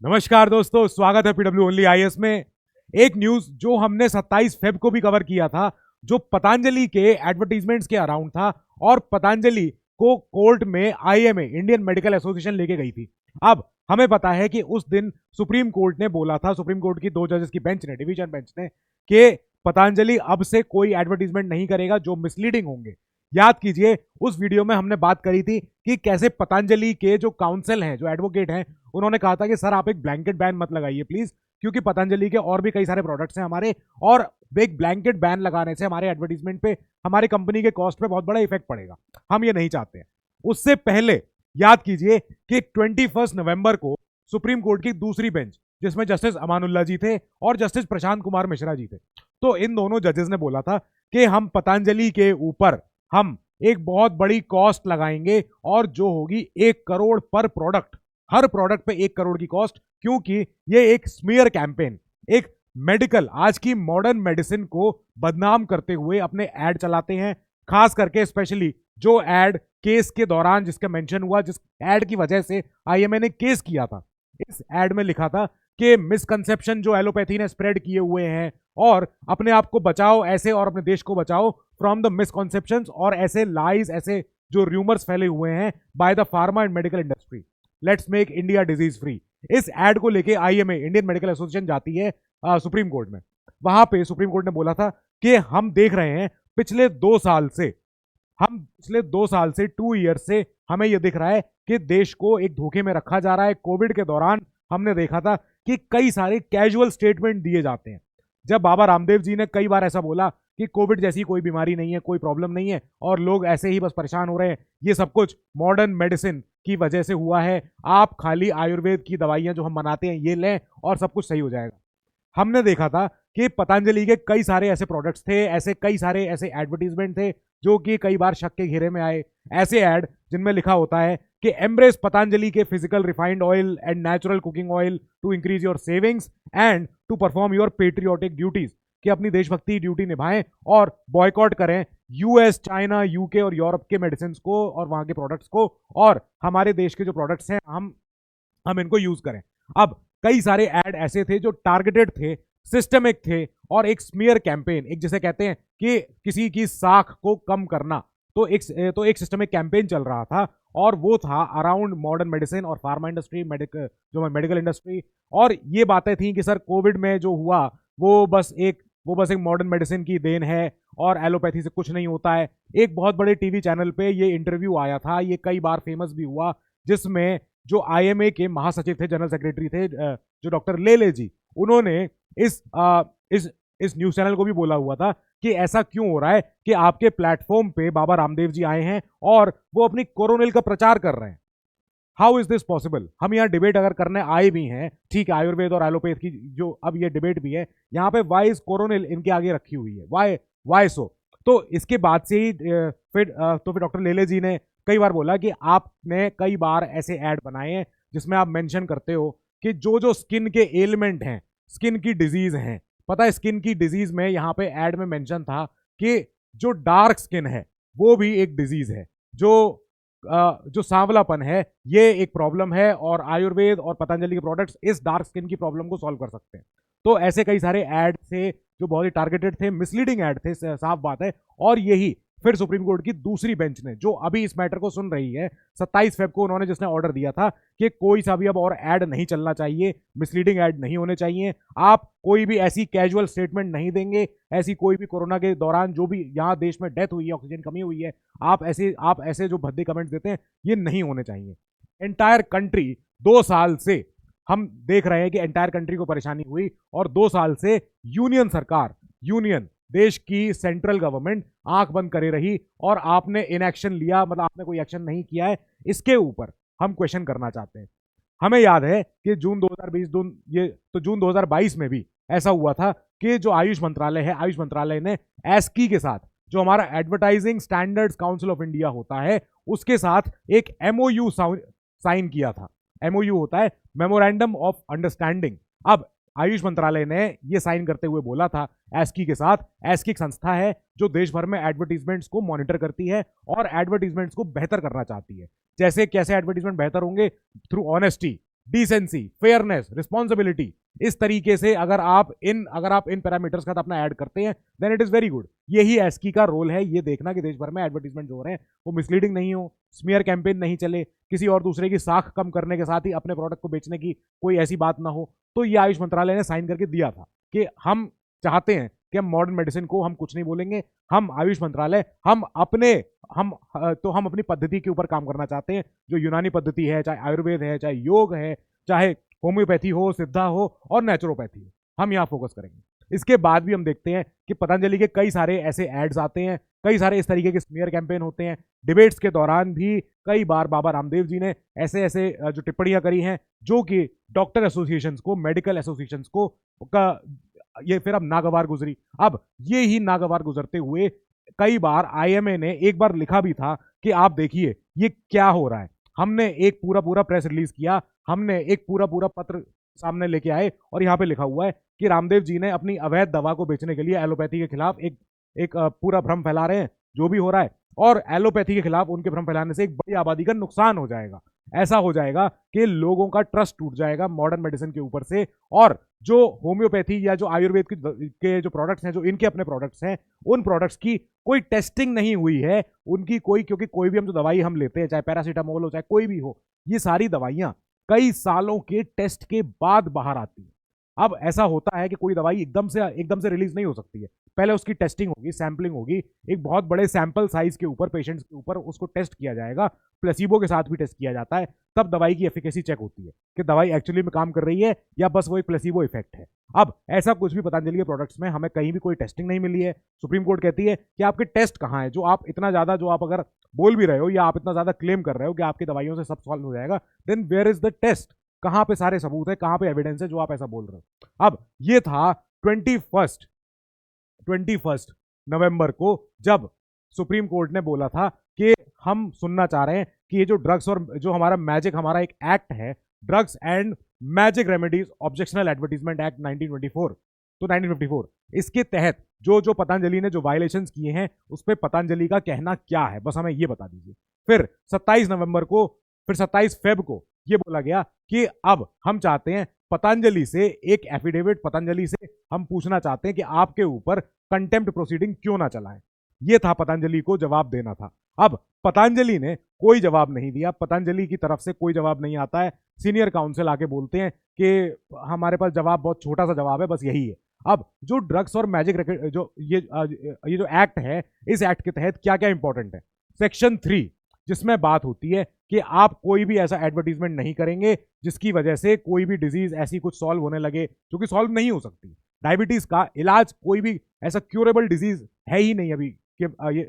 नमस्कार दोस्तों, स्वागत है पीडब्ल्यू ओनली आईएएस में। एक न्यूज जो हमने 27 फेब को भी कवर किया था, जो पतंजलि के एडवर्टीजमेंट्स के अराउंड था और पतंजलि को कोर्ट में आईएमए इंडियन मेडिकल एसोसिएशन लेके गई थी। अब हमें पता है कि उस दिन सुप्रीम कोर्ट ने बोला था, सुप्रीम कोर्ट की 2 जजेस की बेंच ने, डिवीजन बेंच ने, कि पतंजलि अब से कोई एडवर्टीजमेंट नहीं करेगा जो मिसलीडिंग होंगे। याद कीजिए, उस वीडियो में हमने बात करी थी कि कैसे पतंजलि के जो काउंसिल हैं, जो एडवोकेट हैं, उन्होंने कहा था कि सर आप एक ब्लैंकेट बैन मत लगाइए प्लीज, क्योंकि पतंजलि के और भी कई सारे प्रोडक्ट्स हैं हमारे, और एक ब्लैंकेट बैन लगाने से हमारे एडवर्टीजमेंट पे, हमारी कंपनी के कॉस्ट पे बहुत बड़ा इफेक्ट पड़ेगा। हम ये नहीं चाहते हैं। उससे पहले याद कीजिए कि 21 नवंबर को सुप्रीम कोर्ट की दूसरी बेंच, जिसमें जस्टिस अमानुल्लाह जी थे और जस्टिस प्रशांत कुमार मिश्रा जी थे, तो इन दोनों जजेस ने बोला था कि हम पतंजलि के ऊपर हम एक बहुत बड़ी कॉस्ट लगाएंगे, और जो होगी 1 करोड़ पर प्रोडक्ट, हर प्रोडक्ट पे 1 करोड़ की कॉस्ट, क्योंकि ये एक स्मीयर कैंपेन, एक मेडिकल, आज की मॉडर्न मेडिसिन को बदनाम करते हुए अपने एड चलाते हैं। खास करके स्पेशली जो एड केस के दौरान जिसका मेंशन हुआ, जिस एड की वजह से आईएमए ने केस किया था, इस एड में लिखा था कि मिसकंसेप्शन जो एलोपैथी ने स्प्रेड किए हुए हैं, और अपने आप को बचाओ ऐसे, और अपने देश को बचाओ फ्रॉम द मिसकॉन्सेप्शंस और ऐसे लाइज, ऐसे जो रूमर्स फैले हुए हैं by the pharma and medical industry. Let's make India disease free. इस एड को लेके आईएमए, इंडियन मेडिकल एसोसिएशन, जाती है सुप्रीम कोर्ट में। वहां पे सुप्रीम कोर्ट ने बोला था कि हम देख रहे हैं पिछले 2 साल से, हम पिछले 2 साल से, 2 ईयर से हमें यह दिख रहा है कि देश को एक धोखे में रखा जा रहा है। कोविड के दौरान हमने देखा था कि कई सारे कैजुअल स्टेटमेंट दिए जाते हैं। जब बाबा रामदेव जी ने कई बार ऐसा बोला कि कोविड जैसी कोई बीमारी नहीं है, कोई प्रॉब्लम नहीं है, और लोग ऐसे ही बस परेशान हो रहे हैं, ये सब कुछ मॉडर्न मेडिसिन की वजह से हुआ है, आप खाली आयुर्वेद की दवाइयां जो हम बनाते हैं ये लें और सब कुछ सही हो जाएगा। हमने देखा था कि पतंजलि के कई सारे ऐसे प्रोडक्ट्स थे, ऐसे कई सारे ऐसे एडवर्टीजमेंट थे जो कि कई बार शक के घेरे में आए। ऐसे ऐड जिनमें लिखा होता है कि एम्ब्रेस पतंजलि के physical refined oil and natural cooking oil to increase your savings and to perform your patriotic duties, कि अपनी देशभक्ति ड्यूटी निभाएं और बॉयकॉट करें यूएस, चाइना, यूके और यूरोप के मेडिसिन को और वहां के प्रोडक्ट्स को, और हमारे देश के जो प्रोडक्ट्स हैं हम इनको यूज करें। अब कई सारे ऐड ऐसे थे जो टारगेटेड थे, सिस्टमिक थे, और एक स्मीयर कैंपेन, एक जिसे कहते हैं कि किसी की साख को कम करना, तो एक सिस्टमिक कैंपेन चल रहा था, और वो था अराउंड मॉडर्न मेडिसिन और फार्मा इंडस्ट्री, मेडिकल इंडस्ट्री। और ये बातें थी कि सर कोविड में जो हुआ वो बस एक मॉडर्न मेडिसिन की देन है और एलोपैथी से कुछ नहीं होता है। एक बहुत बड़े टीवी चैनल पे ये इंटरव्यू आया था, ये कई बार फेमस भी हुआ, जिसमें जो आईएमए के महासचिव थे, जनरल सेक्रेटरी थे, जो डॉक्टर लेले जी, उन्होंने इस इस न्यूज चैनल को भी बोला हुआ था कि ऐसा क्यों हो रहा है कि आपके प्लेटफॉर्म पे बाबा रामदेव जी आए हैं और वो अपनी कोरोनिल का प्रचार कर रहे हैं। How is this possible? हम यहाँ डिबेट अगर करने आए भी हैं, ठीक है, आयुर्वेद और एलोपैथ की जो अब ये डिबेट भी है, यहाँ पे वाई इज कोरोनिल इनके आगे रखी हुई है, वाई सो। तो इसके बाद से ही फिर डॉक्टर लेले जी ने कई बार बोला कि आपने कई बार ऐसे ऐड बनाए हैं जिसमें आप मेंशन करते हो कि जो जो स्किन के एलिमेंट हैं, स्किन की डिजीज हैं, पता है स्किन की डिजीज में यहाँ पे ऐड में मेंशन था कि जो डार्क स्किन है वो भी एक डिजीज है, जो सांवलापन है ये एक प्रॉब्लम है, और आयुर्वेद और पतंजलि के प्रोडक्ट्स इस डार्क स्किन की प्रॉब्लम को सॉल्व कर सकते हैं। तो ऐसे कई सारे ऐड थे जो बहुत ही टारगेटेड थे, मिसलीडिंग ऐड थे, साफ बात है। और यही फिर सुप्रीम कोर्ट की दूसरी बेंच ने, जो अभी इस मैटर को सुन रही है, 27 फेब को उन्होंने, जिसने ऑर्डर दिया था कि कोई सा भी अब और ऐड नहीं चलना चाहिए, मिसलीडिंग ऐड नहीं होने चाहिए, आप कोई भी ऐसी कैजुअल स्टेटमेंट नहीं देंगे, ऐसी कोई भी कोरोना के दौरान जो भी यहाँ देश में डेथ हुई है, ऑक्सीजन कमी हुई है, आप ऐसे जो भद्दे कमेंट्स देते हैं ये नहीं होने चाहिए। एंटायर कंट्री 2 साल से हम देख रहे हैं कि एंटायर कंट्री को परेशानी हुई, और 2 साल से यूनियन सरकार, देश की सेंट्रल गवर्नमेंट आंख बंद करे रही, और आपने इनएक्शन लिया, मतलब आपने कोई एक्शन नहीं किया है। इसके ऊपर हम क्वेश्चन करना चाहते हैं। हमें याद है कि जून 2022 में भी ऐसा हुआ था कि जो आयुष मंत्रालय है, आयुष मंत्रालय ने एस्की के साथ, जो हमारा advertising standards council of India होता है, उसके साथ एक एमओयू साइन किया था। एमओयू होता है मेमोरेंडम ऑफ अंडरस्टैंडिंग। अब आयुष मंत्रालय ने यह साइन करते हुए बोला था एस्की के साथ, एस्की एक संस्था है जो देश भर में एडवर्टीजमेंट्स को मॉनिटर करती है और एडवर्टीजमेंट्स को बेहतर करना चाहती है। जैसे कैसे एडवर्टीजमेंट बेहतर होंगे? Through honesty, decency, fairness, responsibility, इस तरीके से अगर आप इन पैरामीटर्स का अपना ऐड करते हैं then it is very good. यही एस्की का रोल है, ये देखना कि देश भर में एडवर्टीजमेंट जो हो रहे हैं वो मिसलीडिंग नहीं हो, स्मीयर कैंपेन नहीं चले, किसी और दूसरे की साख कम करने के साथ ही अपने प्रोडक्ट को बेचने की कोई ऐसी बात ना हो। तो ये आयुष मंत्रालय ने साइन करके दिया था कि हम चाहते हैं कि हम मॉडर्न मेडिसिन को हम कुछ नहीं बोलेंगे, हम आयुष मंत्रालय हम अपनी पद्धति के ऊपर काम करना चाहते हैं, जो यूनानी पद्धति है, चाहे आयुर्वेद है, चाहे योग है, चाहे होम्योपैथी हो, सिद्धा हो और नेचुरोपैथी हो, हम यहाँ फोकस करेंगे। इसके बाद भी हम देखते हैं कि पतंजलि के कई सारे ऐसे एड्स आते हैं, कई सारे इस तरीके के स्मीयर कैंपेन होते हैं। डिबेट्स के दौरान भी कई बार बाबा रामदेव जी ने ऐसे ऐसे जो टिप्पणियां करी हैं जो कि डॉक्टर एसोसिएशंस को, मेडिकल एसोसिएशंस को का ये फिर अब नागवार गुजरी। अब ये ही नागवार गुजरते हुए कई बार आईएमए ने एक बार लिखा भी था कि आप देखिए ये क्या हो रहा है। हमने एक पूरा प्रेस रिलीज किया, हमने एक पूरा पत्र सामने लेके आए और यहाँ पे लिखा हुआ है कि रामदेव जी ने अपनी अवैध दवा को बेचने के लिए एलोपैथी के खिलाफ एक पूरा भ्रम फैला रहे हैं जो भी हो रहा है, और एलोपैथी के खिलाफ उनके भ्रम फैलाने से एक बड़ी आबादी का नुकसान हो जाएगा। ऐसा हो जाएगा कि लोगों का ट्रस्ट टूट जाएगा मॉडर्न मेडिसिन के ऊपर से, और जो होम्योपैथी या जो आयुर्वेद के जो प्रोडक्ट्स हैं, जो इनके अपने प्रोडक्ट्स हैं, उन प्रोडक्ट्स की कोई टेस्टिंग नहीं हुई है, उनकी कोई, क्योंकि कोई भी हम जो दवाई हम लेते हैं, चाहे पैरासीटामोल हो चाहे कोई भी हो, ये सारी दवाइयां कई सालों के टेस्ट के बाद बाहर आती है। अब ऐसा होता है कि कोई दवाई एकदम से रिलीज नहीं हो सकती है, पहले उसकी टेस्टिंग होगी, सैंपलिंग होगी, एक बहुत बड़े सैंपल साइज के ऊपर, पेशेंट्स के ऊपर उसको टेस्ट किया जाएगा, प्लेसिबो के साथ भी टेस्ट किया जाता है, तब दवाई की एफिकेसी चेक होती है कि दवाई एक्चुअली में काम कर रही है या बस वो एक प्लेसिबो इफेक्ट है। अब ऐसा कुछ भी पतंजलि के प्रोडक्ट्स में हमें कहीं भी कोई टेस्टिंग नहीं मिली है। सुप्रीम कोर्ट कहती है कि आपके टेस्ट कहाँ है, जो आप इतना ज्यादा, जो आप अगर बोल भी रहे हो या आप इतना ज्यादा क्लेम कर रहे हो कि आपकी दवाइयों से सब सॉल्व हो जाएगा, then where is the test, कहां पे सारे सबूत है, कहां पे एविडेंस है जो आप ऐसा बोल रहे हो। अब ये था 21 नवंबर को, जब सुप्रीम कोर्ट ने बोला था कि हम सुनना चाह रहे हैं कि ये जो ड्रग्स और जो हमारा एक एक्ट है, drugs and magic remedies objectional advertisement act 1924, तो 1954, इसके तहत जो पतंजलि ने जो वायलेशंस किए हैं उस पर पतंजलि का कहना क्या है, बस हमें ये बता दीजिए। फिर 27 फेब को ये बोला गया कि अब हम चाहते हैं पतंजलि से एक एफिडेविट, पतंजलि से हम पूछना चाहते हैं कि आपके ऊपर कंटेम्प्ट प्रोसीडिंग क्यों ना चलाएं। ये था पतंजलि को जवाब देना था। अब पतंजलि ने कोई जवाब नहीं दिया, पतंजलि की तरफ से कोई जवाब नहीं आता है। सीनियर काउंसिल आके बोलते हैं कि हमारे पास जवाब बहुत छोटा सा जवाब है, बस यही है। अब जो ड्रग्स और मैजिक जो ये जो एक्ट है, इस एक्ट के तहत क्या क्या इंपॉर्टेंट है, सेक्शन 3 जिसमें बात होती है कि आप कोई भी ऐसा एडवर्टीजमेंट नहीं करेंगे जिसकी वजह से कोई भी डिजीज ऐसी कुछ सॉल्व होने लगे जो कि सॉल्व नहीं हो सकती। डायबिटीज का इलाज, कोई भी ऐसा क्यूरेबल डिजीज है ही नहीं अभी कि ये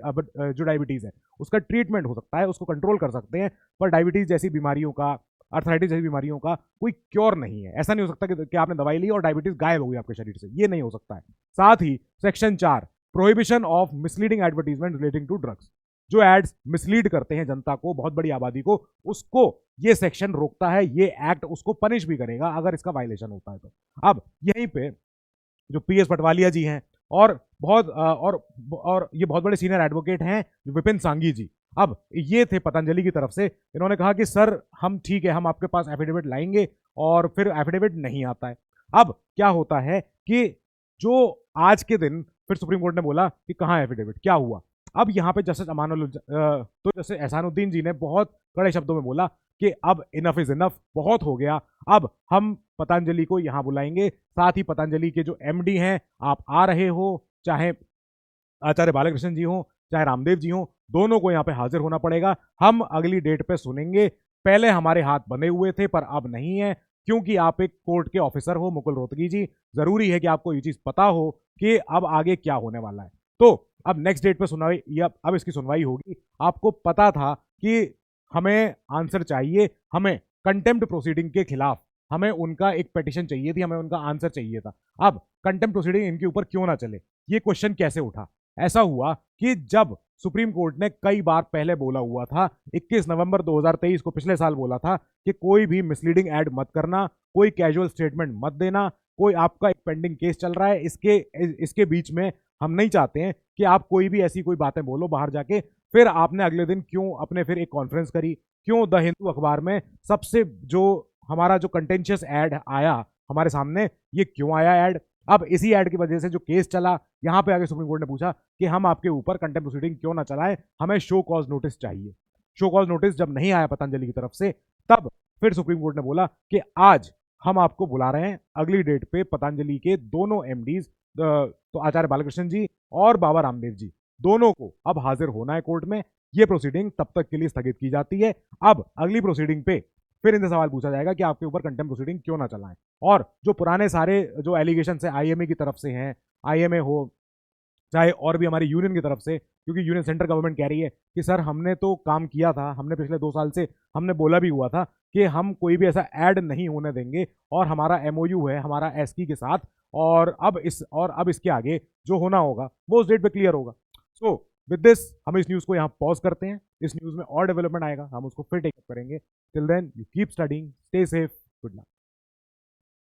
जो डायबिटीज है उसका ट्रीटमेंट हो सकता है, उसको कंट्रोल कर सकते हैं, पर डायबिटीज जैसी बीमारियों का, अर्थराइटिस जैसी बीमारियों का कोई क्योर नहीं है। ऐसा नहीं हो सकता कि आपने दवाई ली और डायबिटीज गायब हो गई आपके शरीर से, ये नहीं हो सकता है। साथ ही section 4 prohibition of misleading advertisement relating to drugs, जो एड्स मिसलीड करते हैं जनता को, बहुत बड़ी आबादी को, उसको ये सेक्शन रोकता है, ये एक्ट उसको पनिश भी करेगा अगर इसका वायलेशन होता है तो। अब यहीं पे जो पीएस पटवालिया जी हैं और ये बहुत बड़े सीनियर एडवोकेट हैं विपिन सांघी जी, अब ये थे पतंजलि की तरफ से। इन्होंने कहा कि सर हम ठीक है, हम आपके पास एफिडेविट लाएंगे, और फिर एफिडेविट नहीं आता है। अब क्या होता है कि जो आज के दिन फिर सुप्रीम कोर्ट ने बोला कि कहाँ एफिडेविट, क्या हुआ। अब यहाँ पे जस्टिस जस्टिस एहसानुद्दीन जी ने बहुत कड़े शब्दों में बोला कि अब इनफ इज इनफ, बहुत हो गया, अब हम पतंजलि को यहाँ बुलाएंगे, साथ ही पतंजलि के जो एमडी हैं, आप आ रहे हो, चाहे आचार्य बालकृष्ण जी हो चाहे रामदेव जी हो, दोनों को यहाँ पे हाजिर होना पड़ेगा। हम अगली डेट पे सुनेंगे, पहले हमारे हाथ बंधे हुए थे पर अब नहीं है, क्योंकि आप एक कोर्ट के ऑफिसर हो मुकुल रोहतगी जी, जरूरी है कि आपको ये चीज पता हो कि अब आगे क्या होने वाला है। तो अब नेक्स्ट डेट पे सुनवाई, या अब इसकी सुनवाई होगी। आपको पता था कि हमें आंसर चाहिए, हमें कंटेम्प्ट प्रोसीडिंग के खिलाफ हमें उनका एक पिटीशन चाहिए थी, हमें उनका आंसर चाहिए था। अब कंटेम्प्ट प्रोसीडिंग इनके ऊपर क्यों ना चले, ये क्वेश्चन कैसे उठा। ऐसा हुआ कि जब सुप्रीम कोर्ट ने कई बार पहले बोला हुआ था, 21 नवंबर 2023 को, पिछले साल बोला था कि कोई भी मिसलीडिंग एड मत करना, कोई कैजुअल स्टेटमेंट मत देना, कोई आपका एक पेंडिंग केस चल रहा है, इसके बीच में हम नहीं चाहते हैं कि आप कोई भी ऐसी कोई बातें बोलो बाहर जाके। फिर आपने अगले दिन क्यों अपने फिर एक कॉन्फ्रेंस करी, क्यों द हिंदू अखबार में सबसे जो हमारा जो कंटेंशियस ऐड आया हमारे सामने, ये क्यों आया ऐड? अब इसी ऐड की वजह से जो केस चला, यहां पे आगे सुप्रीम कोर्ट ने पूछा कि हम आपके ऊपर कंटेम्प्ट प्रोसीडिंग क्यों ना चलाएं, हमें शो कॉज नोटिस चाहिए। शो कॉज नोटिस जब नहीं आया पतंजलि की तरफ से, तब फिर सुप्रीम कोर्ट ने बोला कि आज हम आपको बुला रहे हैं अगली डेट पे पतंजलि के दोनों एमडीज, तो आचार्य बालकृष्ण जी और बाबा रामदेव जी, दोनों को अब हाजिर होना है कोर्ट में। ये प्रोसीडिंग तब तक के लिए स्थगित की जाती है। अब अगली प्रोसीडिंग पे फिर इनसे सवाल पूछा जाएगा कि आपके ऊपर कंटेम्प्ट प्रोसीडिंग क्यों ना चलाएं। और जो पुराने सारे जो एलिगेशन है आईएमए की तरफ से हैं, आईएमए हो चाहे और भी हमारी यूनियन की तरफ से, क्योंकि यूनियन सेंट्रल गवर्नमेंट कह रही है कि सर हमने तो काम किया था, हमने पिछले 2 साल से हमने बोला भी हुआ था कि हम कोई भी ऐसा ऐड नहीं होने देंगे, और हमारा एमओयू है हमारा एसकी के साथ, और अब इसके आगे जो होना होगा वो उस डेट पे क्लियर होगा। सो विद दिस हम इस न्यूज़ को यहाँ पॉज करते हैं। इस न्यूज़ में और डेवलपमेंट आएगा, हम उसको फिर टेकअप करेंगे। Till then you keep studying, stay safe, good luck.